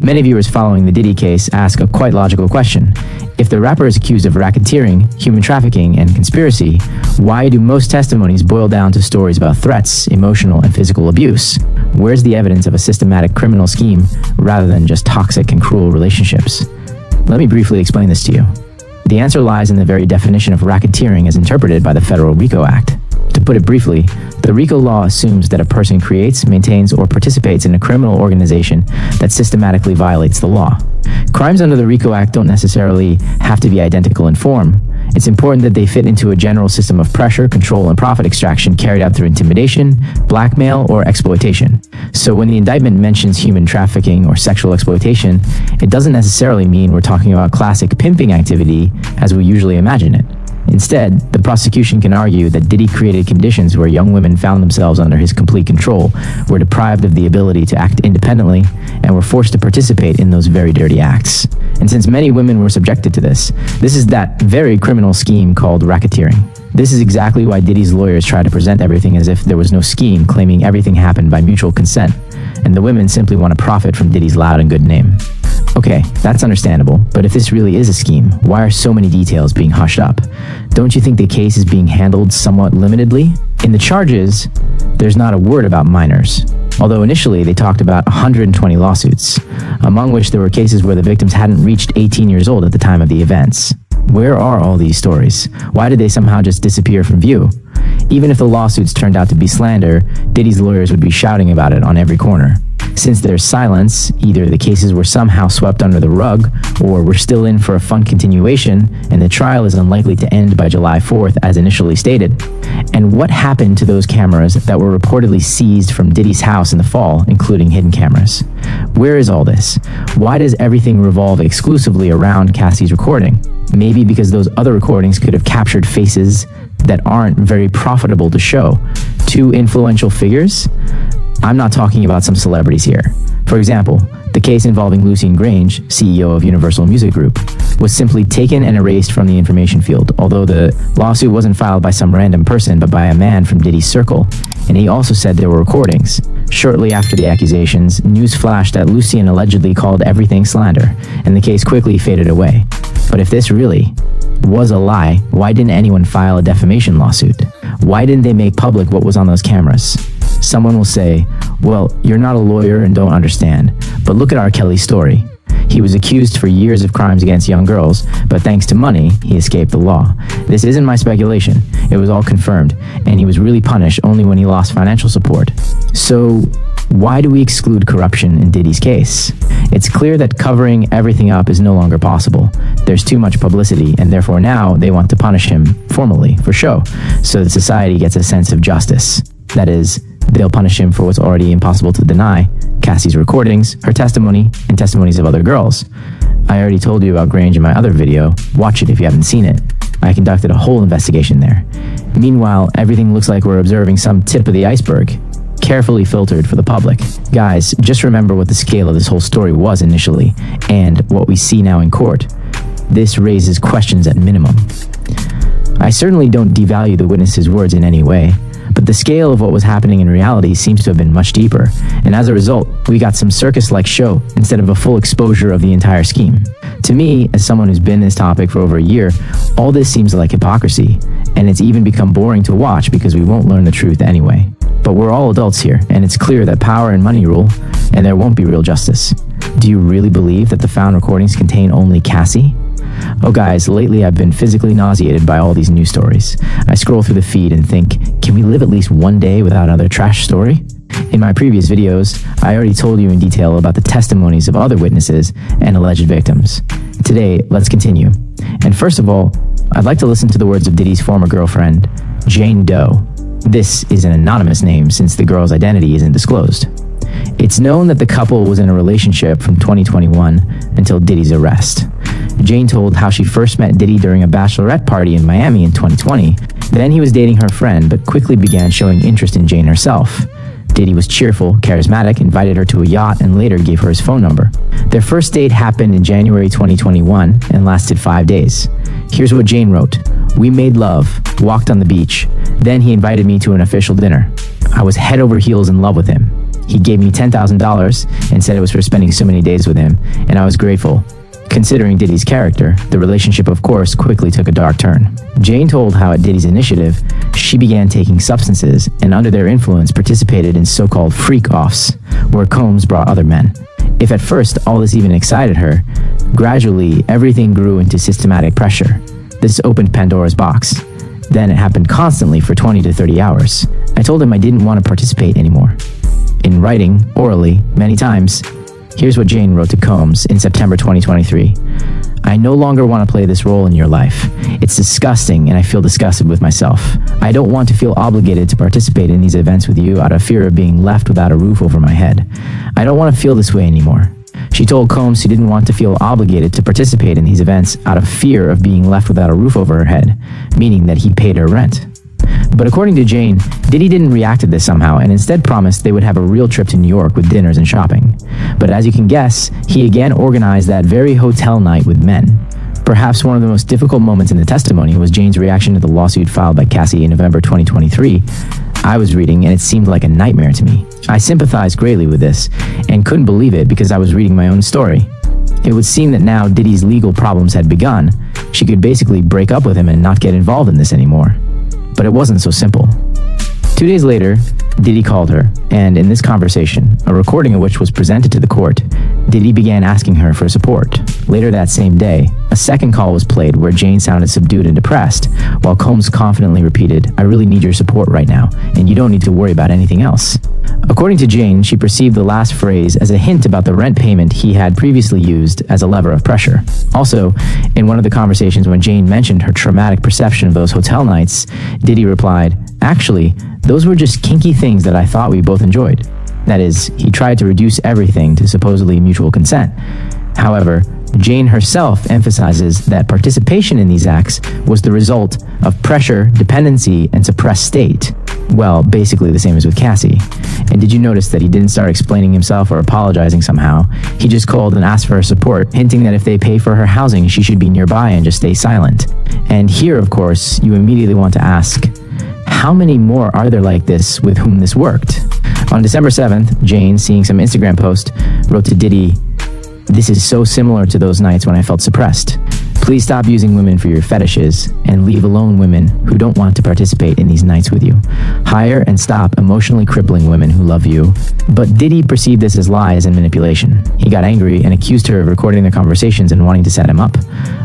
Many viewers following the Diddy case ask a quite logical question. If the rapper is accused of racketeering, human trafficking, and conspiracy, why do most testimonies boil down to stories about threats, emotional, and physical abuse? Where's the evidence of a systematic criminal scheme rather than just toxic and cruel relationships? Let me briefly explain this to you. The answer lies in the very definition of racketeering as interpreted by the Federal RICO Act. To put it briefly, the RICO law assumes that a person creates, maintains, or participates in a criminal organization that systematically violates the law. Crimes under the RICO Act don't necessarily have to be identical in form. It's important that they fit into a general system of pressure, control, and profit extraction carried out through intimidation, blackmail, or exploitation. So when the indictment mentions human trafficking or sexual exploitation, it doesn't necessarily mean we're talking about classic pimping activity as we usually imagine it. Instead, the prosecution can argue that Diddy created conditions where young women found themselves under his complete control, were deprived of the ability to act independently, and were forced to participate in those very dirty acts. And since many women were subjected to this is that very criminal scheme called racketeering. This is exactly why Diddy's lawyers try to present everything as if there was no scheme, claiming everything happened by mutual consent, and the women simply want to profit from Diddy's loud and good name. Okay, that's understandable, but if this really is a scheme, why are so many details being hushed up? Don't you think the case is being handled somewhat limitedly? In the charges, there's not a word about minors, although initially they talked about 120 lawsuits, among which there were cases where the victims hadn't reached 18 years old at the time of the events. Where are all these stories? Why did they somehow just disappear from view? Even if the lawsuits turned out to be slander, Diddy's lawyers would be shouting about it on every corner. Since there's silence, either the cases were somehow swept under the rug, or we're still in for a fun continuation, and the trial is unlikely to end by July 4th as initially stated. And what happened to those cameras that were reportedly seized from Diddy's house in the fall, including hidden cameras? Where is all this? Why does everything revolve exclusively around Cassie's recording? Maybe because those other recordings could have captured faces that aren't very profitable to show. Two influential figures? I'm not talking about some celebrities here. For example, the case involving Lucien Grange, CEO of Universal Music Group, was simply taken and erased from the information field, although the lawsuit wasn't filed by some random person but by a man from Diddy's circle, and he also said there were recordings. Shortly after the accusations, news flashed that Lucien allegedly called everything slander, and the case quickly faded away. But if this really was a lie, why didn't anyone file a defamation lawsuit? Why didn't they make public what was on those cameras? Someone will say, well, you're not a lawyer and don't understand, but look at R. Kelly's story. He was accused for years of crimes against young girls, but thanks to money, he escaped the law. This isn't my speculation. It was all confirmed, and he was really punished only when he lost financial support. So, why do we exclude corruption in Diddy's case? It's clear that covering everything up is no longer possible. There's too much publicity, and therefore now they want to punish him formally, for show, so that society gets a sense of justice. That is, they'll punish him for what's already impossible to deny: Cassie's recordings, her testimony, and testimonies of other girls. I already told you about Grange in my other video. Watch it if you haven't seen it. I conducted a whole investigation there. Meanwhile, everything looks like we're observing some tip of the iceberg, carefully filtered for the public. Guys, just remember what the scale of this whole story was initially, and what we see now in court. This raises questions at minimum. I certainly don't devalue the witness's words in any way, but the scale of what was happening in reality seems to have been much deeper, and as a result, we got some circus-like show instead of a full exposure of the entire scheme. To me, as someone who's been in this topic for over a year, all this seems like hypocrisy, and it's even become boring to watch because we won't learn the truth anyway. But we're all adults here, and it's clear that power and money rule, and there won't be real justice. Do you really believe that the found recordings contain only Cassie? Oh guys, lately I've been physically nauseated by all these news stories. I scroll through the feed and think, can we live at least one day without another trash story? In my previous videos, I already told you in detail about the testimonies of other witnesses and alleged victims. Today, let's continue. And first of all, I'd like to listen to the words of Diddy's former girlfriend, Jane Doe. This is an anonymous name since the girl's identity isn't disclosed. It's known that the couple was in a relationship from 2021 until Diddy's arrest. Jane told how she first met Diddy during a bachelorette party in Miami in 2020. Then he was dating her friend, but quickly began showing interest in Jane herself. Diddy was cheerful, charismatic, invited her to a yacht, and later gave her his phone number. Their first date happened in January 2021 and lasted 5 days. Here's what Jane wrote. We made love, walked on the beach. Then he invited me to an official dinner. I was head over heels in love with him. He gave me $10,000 and said it was for spending so many days with him, and I was grateful. Considering Diddy's character, the relationship of course quickly took a dark turn. Jane told how at Diddy's initiative, she began taking substances and under their influence participated in so-called freak-offs, where Combs brought other men. If at first all this even excited her, gradually everything grew into systematic pressure. This opened Pandora's box. Then it happened constantly for 20 to 30 hours. I told him I didn't want to participate anymore. In writing, orally, many times, here's what Jane wrote to Combs in September 2023. I no longer want to play this role in your life. It's disgusting and I feel disgusted with myself. I don't want to feel obligated to participate in these events with you out of fear of being left without a roof over my head. I don't want to feel this way anymore. She told Combs she didn't want to feel obligated to participate in these events out of fear of being left without a roof over her head, meaning that he paid her rent. But according to Jane, Diddy didn't react to this somehow and instead promised they would have a real trip to New York with dinners and shopping. But as you can guess, he again organized that very hotel night with men. Perhaps one of the most difficult moments in the testimony was Jane's reaction to the lawsuit filed by Cassie in November 2023. I was reading and it seemed like a nightmare to me. I sympathized greatly with this and couldn't believe it because I was reading my own story. It would seem that now Diddy's legal problems had begun. She could basically break up with him and not get involved in this anymore. But it wasn't so simple. 2 days later, Diddy called her, and in this conversation, a recording of which was presented to the court, Diddy began asking her for support. Later that same day, a second call was played where Jane sounded subdued and depressed, while Combs confidently repeated, I really need your support right now, and you don't need to worry about anything else. According to Jane, she perceived the last phrase as a hint about the rent payment he had previously used as a lever of pressure. Also, in one of the conversations when Jane mentioned her traumatic perception of those hotel nights, Diddy replied, actually, those were just kinky things that I thought we both enjoyed. That is, he tried to reduce everything to supposedly mutual consent. However, Jane herself emphasizes that participation in these acts was the result of pressure, dependency, and suppressed state. Well, basically the same as with Cassie. And did you notice that he didn't start explaining himself or apologizing somehow? He just called and asked for her support, hinting that if they pay for her housing, she should be nearby and just stay silent. And here, of course, you immediately want to ask, how many more are there like this with whom this worked? On December 7th, Jane, seeing some Instagram post, wrote to Diddy, this is so similar to those nights when I felt suppressed. Please stop using women for your fetishes and leave alone women who don't want to participate in these nights with you. Hire and stop emotionally crippling women who love you. But Diddy perceived this as lies and manipulation. He got angry and accused her of recording their conversations and wanting to set him up.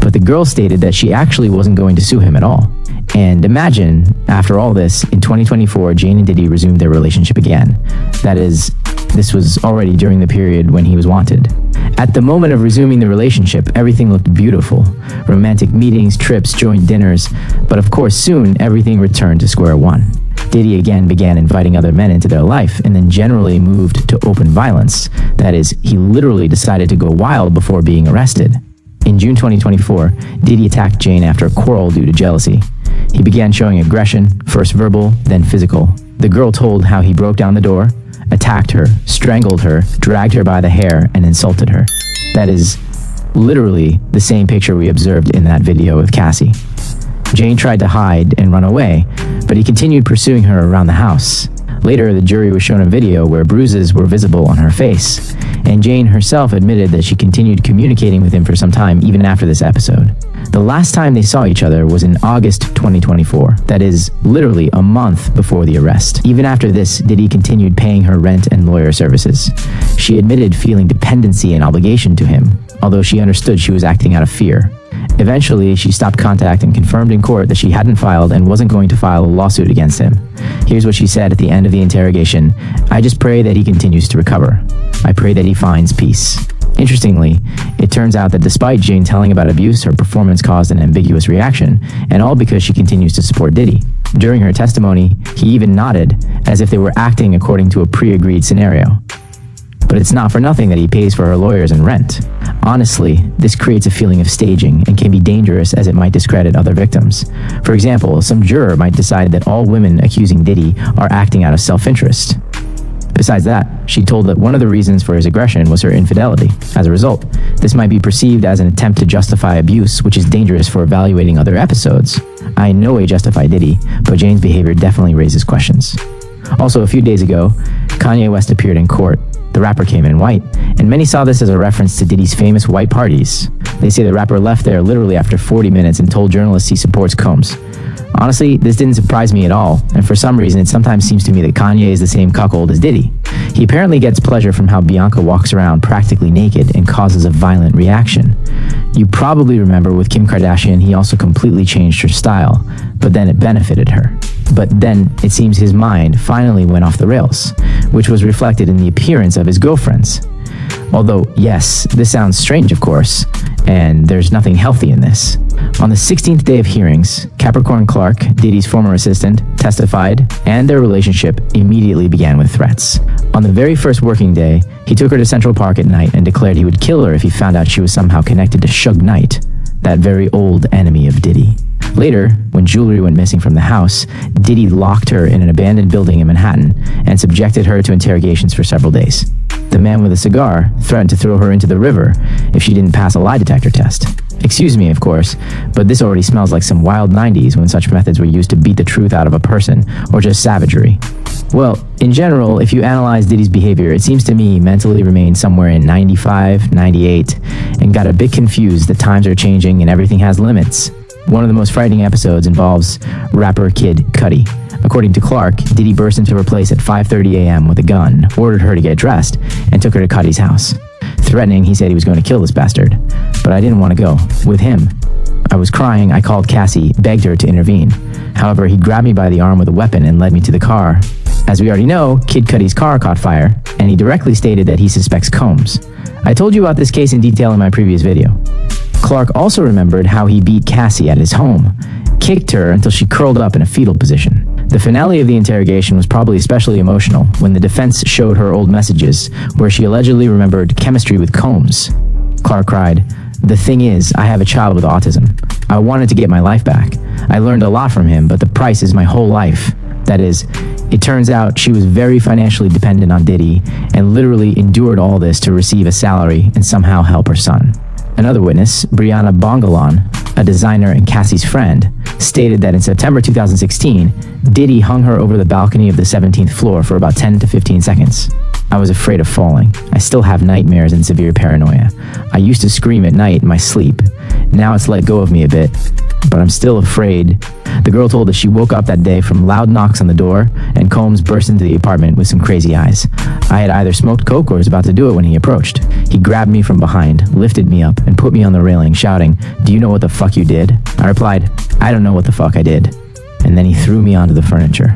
But the girl stated that she actually wasn't going to sue him at all. And imagine, after all this, in 2024, Jane and Diddy resumed their relationship again. That is, this was already during the period when he was wanted. At the moment of resuming the relationship, everything looked beautiful. Romantic meetings, trips, joint dinners. But of course, soon, everything returned to square one. Diddy again began inviting other men into their life and then generally moved to open violence. That is, he literally decided to go wild before being arrested. In June 2024, Diddy attacked Jane after a quarrel due to jealousy. He began showing aggression, first verbal, then physical. The girl told how he broke down the door, attacked her, strangled her, dragged her by the hair, and insulted her. That is literally the same picture we observed in that video with Cassie. Jane tried to hide and run away, but he continued pursuing her around the house. Later, the jury was shown a video where bruises were visible on her face, and Jane herself admitted that she continued communicating with him for some time even after this episode. The last time they saw each other was in August 2024, that is, literally a month before the arrest. Even after this, Diddy continued paying her rent and lawyer services. She admitted feeling dependency and obligation to him, although she understood she was acting out of fear. Eventually, she stopped contact and confirmed in court that she hadn't filed and wasn't going to file a lawsuit against him. Here's what she said at the end of the interrogation. I just pray that he continues to recover. I pray that he finds peace. Interestingly, it turns out that despite Jane telling about abuse, her performance caused an ambiguous reaction, and all because she continues to support Diddy. During her testimony, he even nodded, as if they were acting according to a pre-agreed scenario. But it's not for nothing that he pays for her lawyers and rent. Honestly, this creates a feeling of staging and can be dangerous as it might discredit other victims. For example, some juror might decide that all women accusing Diddy are acting out of self-interest. Besides that, she told that one of the reasons for his aggression was her infidelity. As a result, this might be perceived as an attempt to justify abuse, which is dangerous for evaluating other episodes. I in no way justify Diddy, but Jane's behavior definitely raises questions. Also, a few days ago, Kanye West appeared in court. The rapper came in white, and many saw this as a reference to Diddy's famous white parties. They say the rapper left there literally after 40 minutes and told journalists he supports Combs. Honestly, this didn't surprise me at all, and for some reason it sometimes seems to me that Kanye is the same cuckold as Diddy. He apparently gets pleasure from how Bianca walks around practically naked and causes a violent reaction. You probably remember with Kim Kardashian, he also completely changed her style, but then it benefited her. But then it seems his mind finally went off the rails, which was reflected in the appearance of his girlfriends. Although, yes, this sounds strange, of course, and there's nothing healthy in this. On the 16th day of hearings, Capricorn Clark, Diddy's former assistant, testified, and their relationship immediately began with threats. On the very first working day, he took her to Central Park at night and declared he would kill her if he found out she was somehow connected to Suge Knight, that very old enemy of Diddy. Later, when jewelry went missing from the house, Diddy locked her in an abandoned building in Manhattan and subjected her to interrogations for several days. The man with a cigar threatened to throw her into the river if she didn't pass a lie detector test. Excuse me, of course, but this already smells like some wild 90s when such methods were used to beat the truth out of a person, or just savagery. Well, in general, if you analyze Diddy's behavior, it seems to me he mentally remained somewhere in 95, 98, and got a bit confused that times are changing and everything has limits. One of the most frightening episodes involves rapper Kid Cudi. According to Clark, Diddy burst into her place at 5:30 a.m. with a gun, ordered her to get dressed, and took her to Cudi's house. Threatening, he said he was going to kill this bastard. But I didn't want to go with him. I was crying, I called Cassie, begged her to intervene. However, he grabbed me by the arm with a weapon and led me to the car. As we already know, Kid Cudi's car caught fire, and he directly stated that he suspects Combs. I told you about this case in detail in my previous video. Clark also remembered how he beat Cassie at his home, kicked her until she curled up in a fetal position. The finale of the interrogation was probably especially emotional when the defense showed her old messages where she allegedly remembered chemistry with Combs. Clark cried, "The thing is, I have a child with autism. I wanted to get my life back. I learned a lot from him, but the price is my whole life." That is, it turns out she was very financially dependent on Diddy and literally endured all this to receive a salary and somehow help her son. Another witness, Brianna Bongalon, a designer and Cassie's friend, stated that in September 2016, Diddy hung her over the balcony of the 17th floor for about 10 to 15 seconds. I was afraid of falling. I still have nightmares and severe paranoia. I used to scream at night in my sleep. Now it's let go of me a bit, but I'm still afraid. The girl told us she woke up that day from loud knocks on the door, and Combs burst into the apartment with some crazy eyes. I had either smoked coke or was about to do it when he approached. He grabbed me from behind, lifted me up, and put me on the railing, shouting, "Do you know what the fuck you did?" I replied, "I don't know what the fuck I did." And then he threw me onto the furniture.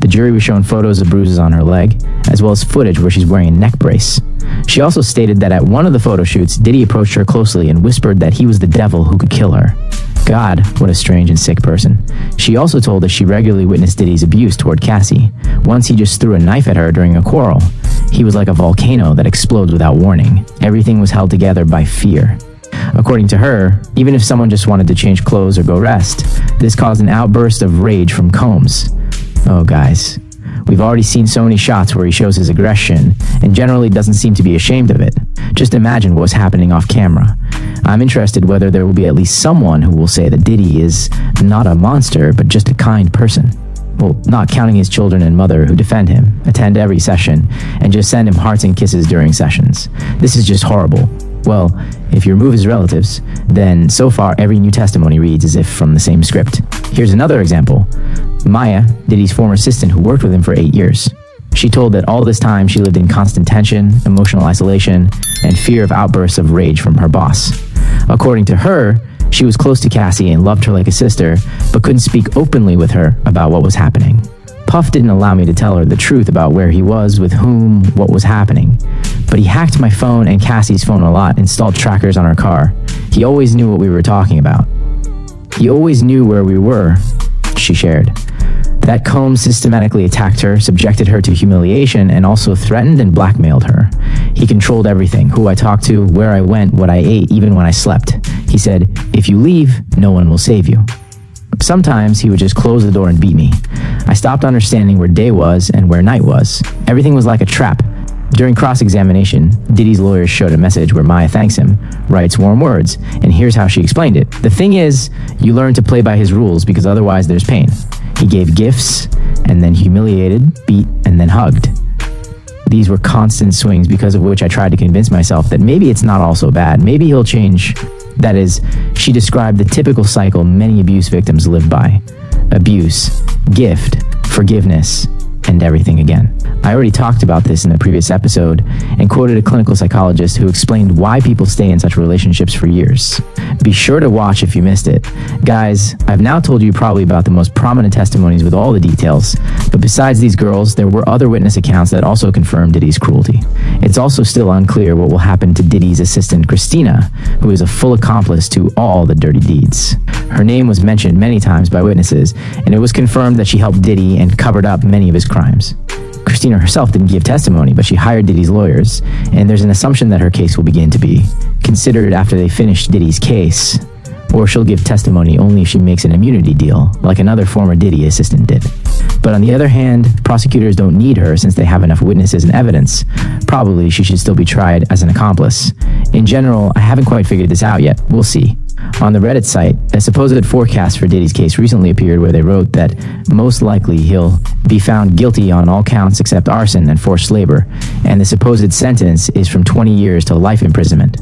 The jury was shown photos of bruises on her leg, as well as footage where she's wearing a neck brace. She also stated that at one of the photo shoots, Diddy approached her closely and whispered that he was the devil who could kill her. God, what a strange and sick person. She also told us she regularly witnessed Diddy's abuse toward Cassie. Once he just threw a knife at her during a quarrel. He was like a volcano that explodes without warning. Everything was held together by fear. According to her, even if someone just wanted to change clothes or go rest, this caused an outburst of rage from Combs. Oh, guys. We've already seen so many shots where he shows his aggression and generally doesn't seem to be ashamed of it. Just imagine what was happening off camera. I'm interested whether there will be at least someone who will say that Diddy is not a monster, but just a kind person. Well, not counting his children and mother who defend him, attend every session, and just send him hearts and kisses during sessions. This is just horrible. Well, if you remove his relatives, then so far every new testimony reads as if from the same script. Here's another example. Maya, Diddy's former assistant who worked with him for 8 years. She told that all this time she lived in constant tension, emotional isolation, and fear of outbursts of rage from her boss. According to her, she was close to Cassie and loved her like a sister, but couldn't speak openly with her about what was happening. Puff didn't allow me to tell her the truth about where he was, with whom, what was happening. But he hacked my phone and Cassie's phone a lot, installed trackers on our car. He always knew what we were talking about. He always knew where we were, she shared. That Combs systematically attacked her, subjected her to humiliation, and also threatened and blackmailed her. He controlled everything, who I talked to, where I went, what I ate, even when I slept. He said, "If you leave, no one will save you." Sometimes he would just close the door and beat me. I stopped understanding where day was and where night was. Everything was like a trap. During cross-examination, Diddy's lawyers showed a message where Maya thanks him, writes warm words, and here's how she explained it. "The thing is, you learn to play by his rules because otherwise there's pain. He gave gifts and then humiliated, beat, and then hugged. These were constant swings, because of which I tried to convince myself that maybe it's not all so bad. Maybe he'll change. That is, she described the typical cycle many abuse victims live by: abuse, gift, forgiveness, and everything again. I already talked about this in the previous episode and quoted a clinical psychologist who explained why people stay in such relationships for years. Be sure to watch if you missed it. Guys, I've now told you probably about the most prominent testimonies with all the details, but besides these girls, there were other witness accounts that also confirmed Diddy's cruelty. It's also still unclear what will happen to Diddy's assistant Christina, who is a full accomplice to all the dirty deeds. Her name was mentioned many times by witnesses, and it was confirmed that she helped Diddy and covered up many of his crimes. Christina herself didn't give testimony, but she hired Diddy's lawyers, and there's an assumption that her case will begin to be considered after they finish Diddy's case, or she'll give testimony only if she makes an immunity deal, like another former Diddy assistant did. But on the other hand, prosecutors don't need her since they have enough witnesses and evidence. Probably she should still be tried as an accomplice. In general, I haven't quite figured this out yet. We'll see. On the Reddit site, a supposed forecast for Diddy's case recently appeared where they wrote that most likely he'll be found guilty on all counts except arson and forced labor, and the supposed sentence is from 20 years to life imprisonment.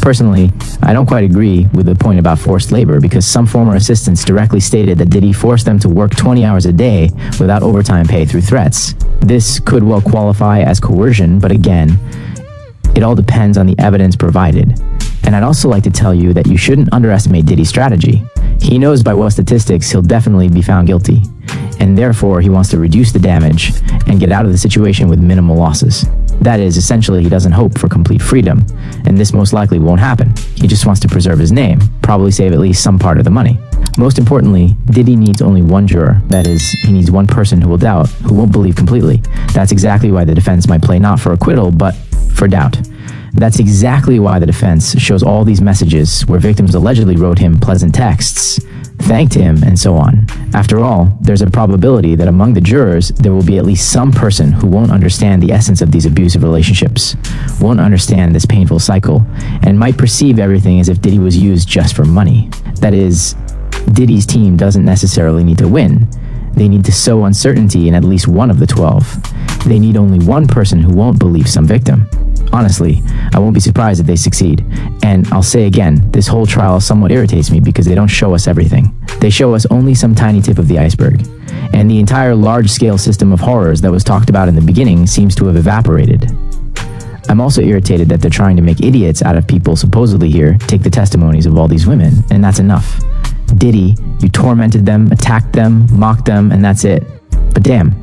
Personally, I don't quite agree with the point about forced labor, because some former assistants directly stated that Diddy forced them to work 20 hours a day without overtime pay through threats. This could well qualify as coercion, but again, it all depends on the evidence provided. And I'd also like to tell you that you shouldn't underestimate Diddy's strategy. He knows by what statistics he'll definitely be found guilty, and therefore he wants to reduce the damage and get out of the situation with minimal losses. That is, essentially, he doesn't hope for complete freedom, and this most likely won't happen. He just wants to preserve his name, probably save at least some part of the money. Most importantly, Diddy needs only one juror. That is, he needs one person who will doubt, who won't believe completely. That's exactly why the defense might play not for acquittal, but for doubt. That's exactly why the defense shows all these messages where victims allegedly wrote him pleasant texts, thanked him, and so on. After all, there's a probability that among the jurors, there will be at least some person who won't understand the essence of these abusive relationships, won't understand this painful cycle, and might perceive everything as if Diddy was used just for money. That is, Diddy's team doesn't necessarily need to win. They need to sow uncertainty in at least one of the 12. They need only one person who won't believe some victim. Honestly, I won't be surprised if they succeed. And I'll say again, this whole trial somewhat irritates me because they don't show us everything. They show us only some tiny tip of the iceberg. And the entire large-scale system of horrors that was talked about in the beginning seems to have evaporated. I'm also irritated that they're trying to make idiots out of people supposedly here take the testimonies of all these women, and that's enough. Diddy, you tormented them, attacked them, mocked them, and that's it. But damn,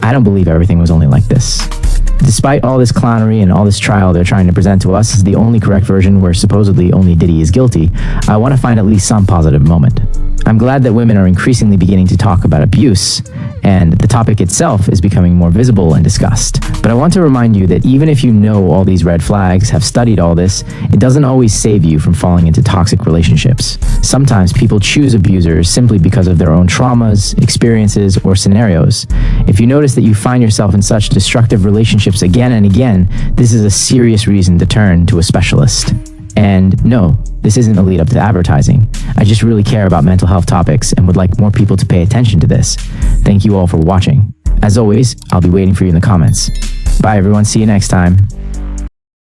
I don't believe everything was only like this. Despite all this clownery and all this trial they're trying to present to us as the only correct version where supposedly only Diddy is guilty, I want to find at least some positive moment. I'm glad that women are increasingly beginning to talk about abuse, and the topic itself is becoming more visible and discussed. But I want to remind you that even if you know all these red flags, have studied all this, it doesn't always save you from falling into toxic relationships. Sometimes people choose abusers simply because of their own traumas, experiences, or scenarios. If you notice that you find yourself in such destructive relationships again and again, this is a serious reason to turn to a specialist. And no, this isn't a lead up to advertising. I just really care about mental health topics and would like more people to pay attention to this. Thank you all for watching. As always, I'll be waiting for you in the comments. Bye everyone, see you next time.